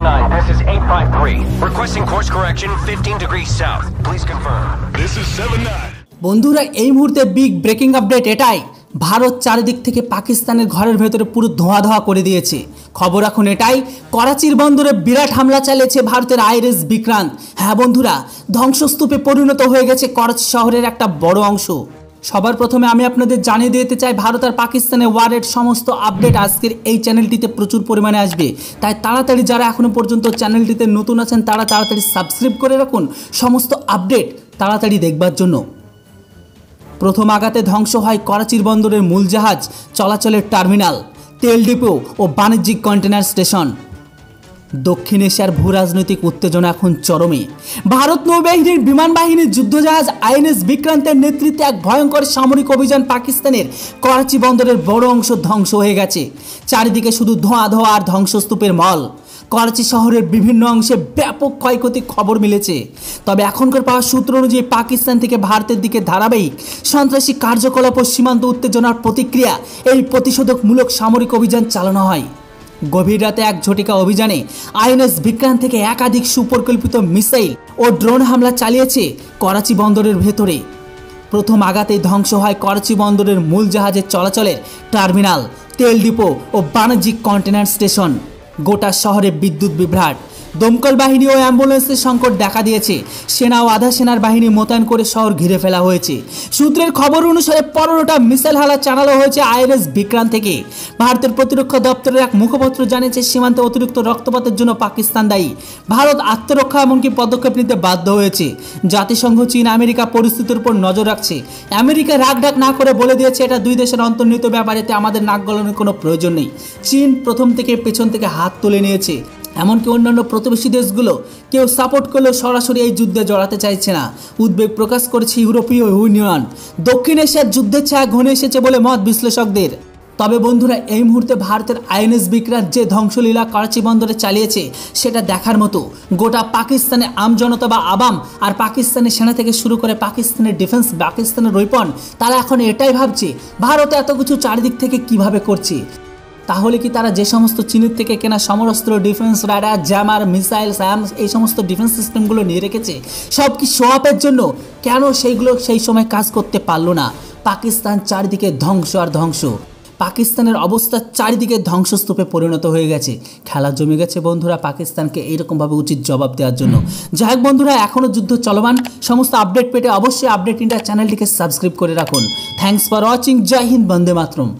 9, this is 853. Requesting course correction 15 degrees south. Please confirm. This is 79. বন্ধুরা এই মুহূর্তে big breaking update এটাই, ভারত চারিদিক থেকে পাকিস্তানের ঘরের ভেতরে পুরো ধোঁয়া ধোঁয়া করে দিয়েছে। খবর এখন এটাই, করাচির বন্দরে বিরাট হামলা চালিয়েছে ভারতের আইএনএস বিক্রান্ত। হ্যাঁ বন্ধুরা, ধ্বংসস্তূপে পরিণত হয়ে গেছে করাচি শহরের একটা বড় অংশ। সবার প্রথমে আমি আপনাদের জানিয়ে দিতে চাই, ভারত আর পাকিস্তানের ওয়ারের সমস্ত আপডেট আজকের এই চ্যানেলটিতে প্রচুর পরিমাণে আসবে। তাই তাড়াতাড়ি যারা এখনও পর্যন্ত চ্যানেলটিতে নতুন আছেন তারা তাড়াতাড়ি সাবস্ক্রাইব করে রাখুন সমস্ত আপডেট তাড়াতাড়ি দেখবার জন্য। প্রথম আঘাতে ধ্বংস হয় করাচির বন্দরের মূল জাহাজ চলাচলের টার্মিনাল, তেল ডিপো ও বাণিজ্যিক কন্টেনার স্টেশন। দক্ষিণ এশিয়ার ভূ রাজনৈতিক উত্তেজনা এখন চরমে। ভারত নৌবাহিনীর বিমান বাহিনীর যুদ্ধজাহাজ আইএনএস বিক্রান্তের নেতৃত্বে এক ভয়ঙ্কর সামরিক অভিযান পাকিস্তানের করাচি বন্দরের বড় অংশ ধ্বংস হয়ে গেছে। চারিদিকে শুধু ধোঁয়া ধোঁয়া আর ধ্বংসস্তূপের মল। করাচি শহরের বিভিন্ন অংশে ব্যাপক ক্ষয়ক্ষতির খবর মিলেছে। তবে এখনকার পাওয়া সূত্র অনুযায়ী পাকিস্তান থেকে ভারতের দিকে ধারাবাহিক সন্ত্রাসী কার্যকলাপ ও সীমান্ত উত্তেজনার প্রতিক্রিয়া এই প্রতিশোধকমূলক সামরিক অভিযান চালানো হয়। গভীর রাতে এক ঝটিকা অভিযানে আইএনএস বিক্রান্ত থেকে একাধিক সুপরিকল্পিত মিসাইল ও ড্রোন হামলা চালিয়েছে করাচি বন্দরের ভেতরে। প্রথম আঘাতেই ধ্বংস হয় করাচি বন্দরের মূল জাহাজের চলাচলের টার্মিনাল, তেল ডিপো ও বাণিজ্যিক কন্টেনার স্টেশন। গোটা শহরে বিদ্যুৎ বিভ্রাট, দমকল বাহিনী ও অ্যাম্বুলেন্সের সংকট দেখা দিয়েছে। সেনা ও আধা সেনার বাহিনী মোতায়েন করে শহর ঘিরে ফেলা হয়েছে। সূত্রের খবর অনুসারে 15টা মিসাইল হামলা চালানো হয়েছে আইএনএস বিক্রান্ত থেকে। ভারতের প্রতিরক্ষা দপ্তরের এক মুখপাত্র জানিয়েছে, সীমান্তে অতিরিক্ত রক্তপাতের জন্য পাকিস্তান দায়ী। ভারত আত্মরক্ষা এমনকি পদক্ষেপ নিতে বাধ্য হয়েছে। জাতিসংঘ, চীন, আমেরিকা পরিস্থিতির উপর নজর রাখছে। আমেরিকা রাগঢাক না করে বলে দিয়েছে, এটা দুই দেশের অন্তর্নিহিত ব্যাপারেতে আমাদের নাক গলানোর কোনো প্রয়োজন নেই। চীন প্রথম থেকে পেছন থেকে হাত তুলে নিয়েছে। এমনকি অন্যান্য প্রতিবেশী দেশগুলো কেউ সাপোর্ট করলেও সরাসরি এই যুদ্ধে জড়াতে চাইছে না। উদ্বেগ প্রকাশ করেছে ইউরোপীয় ইউনিয়ন। দক্ষিণ এশিয়ার যুদ্ধের ছায়া ঘনিয়ে এসেছে বলে মত বিশ্লেষকদের। তবে বন্ধুরা, এই মুহূর্তে ভারতের আইএনএস বিক্রান্ত যে ধ্বংসলীলা করাচি বন্দরে চালিয়েছে সেটা দেখার মতো। গোটা পাকিস্তানের আমজনতা বা আবাম আর পাকিস্তানের সেনা থেকে শুরু করে পাকিস্তানের ডিফেন্স, পাকিস্তানের ওয়েপন, তারা এখন এটাই ভাবছে ভারত এত কিছু চারিদিক থেকে কিভাবে করছে। তাহলে কি তারা যে সমস্ত চীনের থেকে কেনা সমরাস্ত্র, defence, radar, jammer, missile, SAMs, এই সমস্ত ডিফেন্স সিস্টেমগুলো নিয়ে রেখেছে সব কি শো আপের জন্য? কেন সেইগুলো সেই সময় কাজ করতে পারলো না? পাকিস্তান চারিদিকে ধ্বংস আর ধ্বংস। পাকিস্তানের অবস্থা চারিদিকে ধ্বংসস্তূপে পরিণত হয়ে গেছে। খেলা জমে গেছে বন্ধুরা পাকিস্তানকে এইরকমভাবে উচিত জবাব দেওয়ার জন্য। যাই হোক বন্ধুরা, এখনও যুদ্ধ চলমান। সমস্ত আপডেট পেতে অবশ্যই আপডেট ইন্ডিয়া চ্যানেলটিকে সাবস্ক্রাইব করে রাখুন। Thanks for watching. জয় হিন্দ, বন্দে মাতরম।